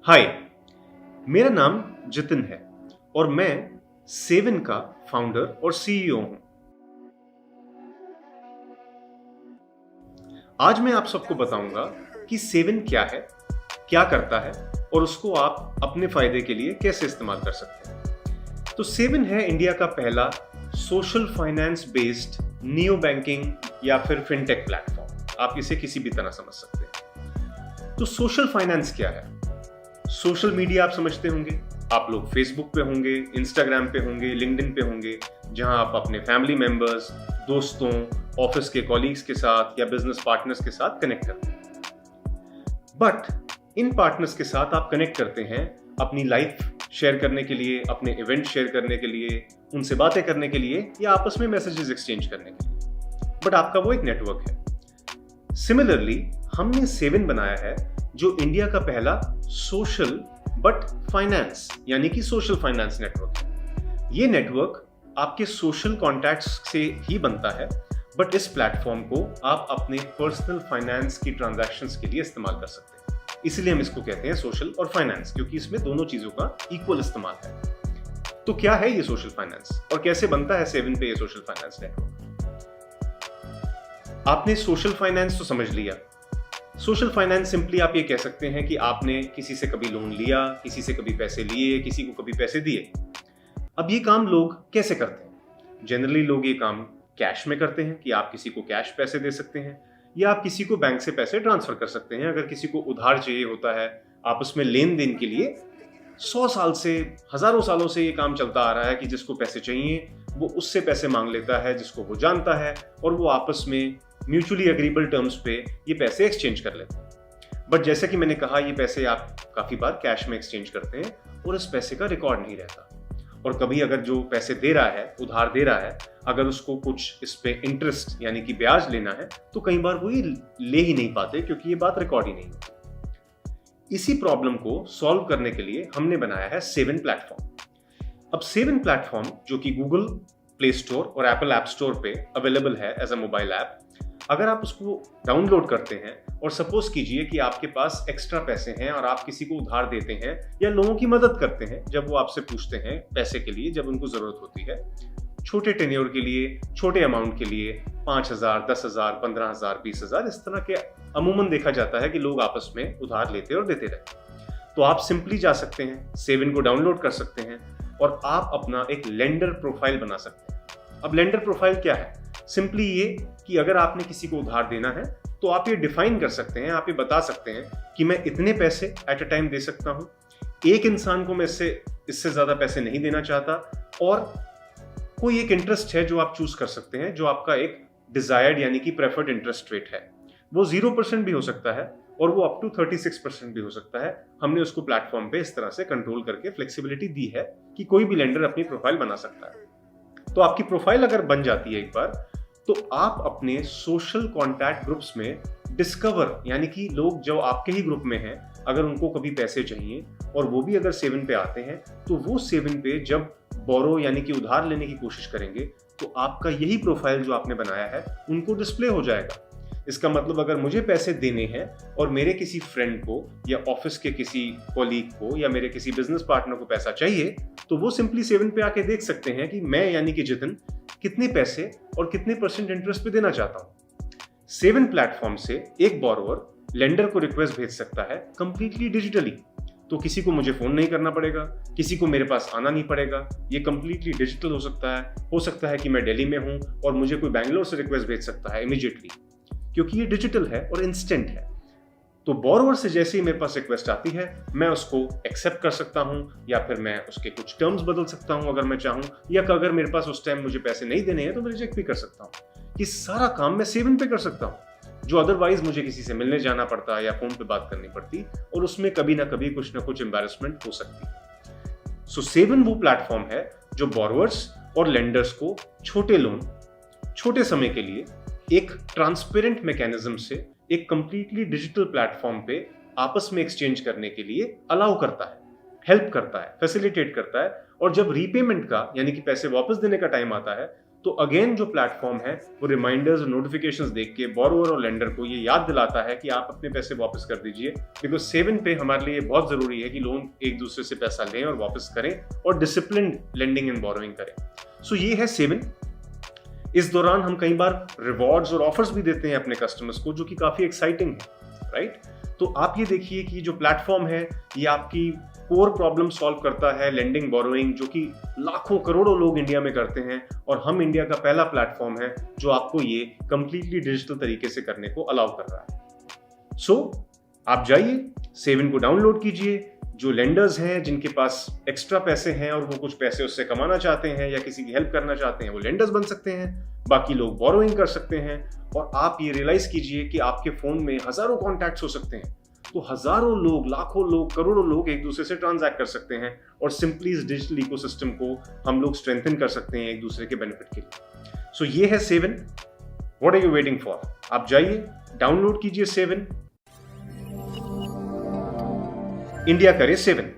हाय, मेरा नाम जितिन है और मैं सेवन का फाउंडर और सीईओ हूं। आज मैं आप सबको बताऊंगा कि सेवन क्या है, क्या करता है और उसको आप अपने फायदे के लिए कैसे इस्तेमाल कर सकते हैं। तो सेवन है इंडिया का पहला social finance based neo banking या फिर फिनटेक प्लेटफॉर्म। आप इसे किसी भी तरह समझ सकते हैं। तो सोशल फाइनेंस क्या है? सोशल मीडिया आप समझते होंगे, आप लोग फेसबुक पे होंगे, इंस्टाग्राम पे होंगे, लिंक्डइन पे होंगे, जहां आप अपने फैमिली मेंबर्स, दोस्तों, ऑफिस के कॉलीग्स के साथ या बिजनेस पार्टनर्स के साथ कनेक्ट करते हैं। बट इन पार्टनर्स के साथ आप कनेक्ट करते हैं अपनी लाइफ शेयर करने के लिए, अपने इवेंट शेयर करने के लिए, उनसे बातें करने के लिए या आपस में मैसेजेस एक्सचेंज करने के लिए। बट आपका वो एक नेटवर्क है। सिमिलरली हमने सेवन बनाया है जो इंडिया का पहला सोशल बट फाइनेंस यानी कि सोशल फाइनेंस नेटवर्क है। ये नेटवर्क आपके सोशल कॉन्टैक्ट्स से ही बनता है, बट इस प्लेटफॉर्म को आप अपने पर्सनल फाइनेंस की ट्रांजैक्शंस के लिए इस्तेमाल कर सकते हैं। इसलिए हम इसको कहते हैं सोशल और फाइनेंस, क्योंकि इसमें दोनों चीजों का इक्वल इस्तेमाल है। तो क्या है ये सोशल फाइनेंस और कैसे बनता है सेवन पे ये सोशल फाइनेंस नेटवर्क? आपने सोशल फाइनेंस तो समझ लिया। सोशल फाइनेंस सिंपली आप ये कह सकते हैं कि आपने किसी से कभी लोन लिया, किसी से कभी पैसे लिए, किसी को कभी पैसे दिए। अब ये काम लोग कैसे करते हैं? जनरली लोग ये काम कैश में करते हैं कि आप किसी को कैश पैसे दे सकते हैं या आप किसी को बैंक से पैसे ट्रांसफर कर सकते हैं। अगर किसी को उधार चाहिए होता है, आपस में लेन देन के लिए 100 साल से, हजारों सालों से ये काम चलता आ रहा है कि जिसको पैसे चाहिए वो उससे पैसे मांग लेता है जिसको वो जानता है, और वो आपस में म्यूचुअली एग्रीबल टर्म्स पे ये पैसे एक्सचेंज कर लेते हैं। बट जैसा कि मैंने कहा, ये पैसे आप काफी बार कैश में एक्सचेंज करते हैं और इस पैसे का रिकॉर्ड नहीं रहता। और कभी अगर जो पैसे दे रहा है, उधार दे रहा है, अगर उसको कुछ इस पे इंटरेस्ट यानी कि ब्याज लेना है तो कई बार वो ये ले ही नहीं पाते, क्योंकि ये बात रिकॉर्ड ही नहीं होती। इसी प्रॉब्लम को सॉल्व करने के लिए हमने बनाया है सेवन प्लेटफॉर्म। अब सेवन प्लेटफॉर्म, जो कि गूगल प्ले स्टोर और एप्पल ऐप स्टोर पे अवेलेबल है एज अ मोबाइल ऐप, अगर आप उसको डाउनलोड करते हैं और सपोज कीजिए कि आपके पास एक्स्ट्रा पैसे हैं और आप किसी को उधार देते हैं या लोगों की मदद करते हैं जब वो आपसे पूछते हैं पैसे के लिए, जब उनको जरूरत होती है, छोटे टेन्योर के लिए, छोटे अमाउंट के लिए, 5,000, 10,000, 15,000, 20,000, इस तरह के अमूमन देखा जाता है कि लोग आपस में उधार लेते और देते रहते। तो आप सिंपली जा सकते हैं, सेवन को डाउनलोड कर सकते हैं और आप अपना एक लेंडर प्रोफाइल बना सकते हैं। अब लेंडर प्रोफाइल क्या है? सिंपली ये कि अगर आपने किसी को उधार देना है तो आप ये डिफाइन कर सकते हैं, आप ये बता सकते हैं कि मैं इतने पैसे एट अ टाइम दे सकता हूं, एक इंसान को मैं इससे ज्यादा पैसे नहीं देना चाहता, और कोई एक इंटरेस्ट है जो आप चूज कर सकते हैं, जो आपका एक डिजायर्ड यानी कि प्रेफर्ड इंटरेस्ट रेट है। वो 0% भी हो सकता है और वो अप टू 36% भी हो सकता है। हमने उसको प्लेटफॉर्म पे इस तरह से कंट्रोल करके फ्लेक्सिबिलिटी दी है कि कोई भी लेंडर अपनी प्रोफाइल बना सकता है। तो आपकी प्रोफाइल अगर बन जाती है एक बार, तो आप अपने सोशल कॉन्टैक्ट ग्रुप्स में डिस्कवर यानी कि लोग जो आपके ही ग्रुप में हैं, अगर उनको कभी पैसे चाहिए और वो भी अगर सेवन पे आते हैं, तो वो सेवन पे जब बोरो यानी कि उधार लेने की कोशिश करेंगे तो आपका यही प्रोफाइल जो आपने बनाया है उनको डिस्प्ले हो जाएगा। इसका मतलब अगर मुझे पैसे देने हैं और मेरे किसी फ्रेंड को या ऑफिस के किसी कॉलीग को या मेरे किसी बिजनेस पार्टनर को पैसा चाहिए, तो वो सिंपली सेवन पे आके देख सकते हैं कि मैं यानी कि जितिन कितने पैसे और कितने % इंटरेस्ट पे देना चाहता हूं। सेवन प्लेटफॉर्म से एक बोरोवर लेंडर को रिक्वेस्ट भेज सकता है कंप्लीटली डिजिटली। तो किसी को मुझे फोन नहीं करना पड़ेगा, किसी को मेरे पास आना नहीं पड़ेगा, ये कंप्लीटली डिजिटल हो सकता है कि मैं दिल्ली में हूं और मुझे कोई बैंगलोर से रिक्वेस्ट भेज सकता है इमीडिएटली, क्योंकि ये डिजिटल है और इंस्टेंट है। तो बोरोवर से जैसे ही मेरे पास रिक्वेस्ट आती है, मैं उसको एक्सेप्ट कर सकता हूं या फिर मैं उसके कुछ टर्म्स बदल सकता हूं अगर मैं चाहूं, या अगर मेरे पास उस टाइम मुझे पैसे नहीं देने हैं तो मैं रिजेक्ट भी कर सकता हूं। ये सारा काम मैं सेवन पे कर सकता हूं, जो अदरवाइज मुझे किसी से मिलने जाना पड़ता या फोन पे बात करनी पड़ती, और उसमें कभी ना कभी कुछ ना कुछ एम्बैरेसमेंट हो सकती। सो सेवन वो प्लेटफॉर्म है जो बोरोवर्स और लेंडर्स को छोटे लोन, छोटे समय के लिए एक ट्रांसपेरेंट मैकेनिज्म से एक कंप्लीटली डिजिटल प्लेटफॉर्म पे आपस में एक्सचेंज करने के लिए अलाउ करता है, हेल्प करता है, फैसिलिटेट करता है। और जब रीपेमेंट का यानी कि पैसे वापस देने का टाइम आता है, तो अगेन जो प्लेटफॉर्म है वो रिमाइंडर्स और नोटिफिकेशंस देख के बोरोवर और लेंडर को ये याद दिलाता है कि आप अपने पैसे वापस कर दीजिए, बिकॉज सेव इन पे हमारे लिए बहुत जरूरी है कि लोग एक दूसरे से पैसा लें और वापस करें और डिसिप्लिन्ड लेंडिंग एंड बोरोइंग करें। सो ये है सेव इन। इस दौरान हम कई बार रिवॉर्ड्स और ऑफर्स भी देते हैं अपने कस्टमर्स को, जो कि काफी एक्साइटिंग है, राइट? तो आप ये देखिए कि जो प्लेटफॉर्म है ये आपकी कोर प्रॉब्लम सॉल्व करता है, लेंडिंग बोरोइंग, जो कि लाखों करोड़ों लोग इंडिया में करते हैं, और हम इंडिया का पहला प्लेटफॉर्म है जो आपको ये कंप्लीटली डिजिटल तरीके से करने को अलाउ कर रहा है। सो आप जाइए, सेव इन को डाउनलोड कीजिए। जो लेंडर्स हैं जिनके पास एक्स्ट्रा पैसे हैं और वो कुछ पैसे उससे कमाना चाहते हैं या किसी की हेल्प करना चाहते हैं, वो लेंडर्स बन सकते हैं, बाकी लोग बोरोइंग कर सकते हैं। और आप ये रियलाइज कीजिए कि आपके फोन में हजारों कॉन्टैक्ट्स हो सकते हैं, तो हजारों लोग, लाखों लोग, करोड़ों लोग एक दूसरे से ट्रांजैक्ट कर सकते हैं, और सिंपली इस डिजिटल इकोसिस्टम को हम लोग स्ट्रेंथन कर सकते हैं एक दूसरे के बेनिफिट के लिए। सो ये है save in. What are you waiting for? आप जाइए, डाउनलोड कीजिए सेव इन। इंडिया करे सेव इन।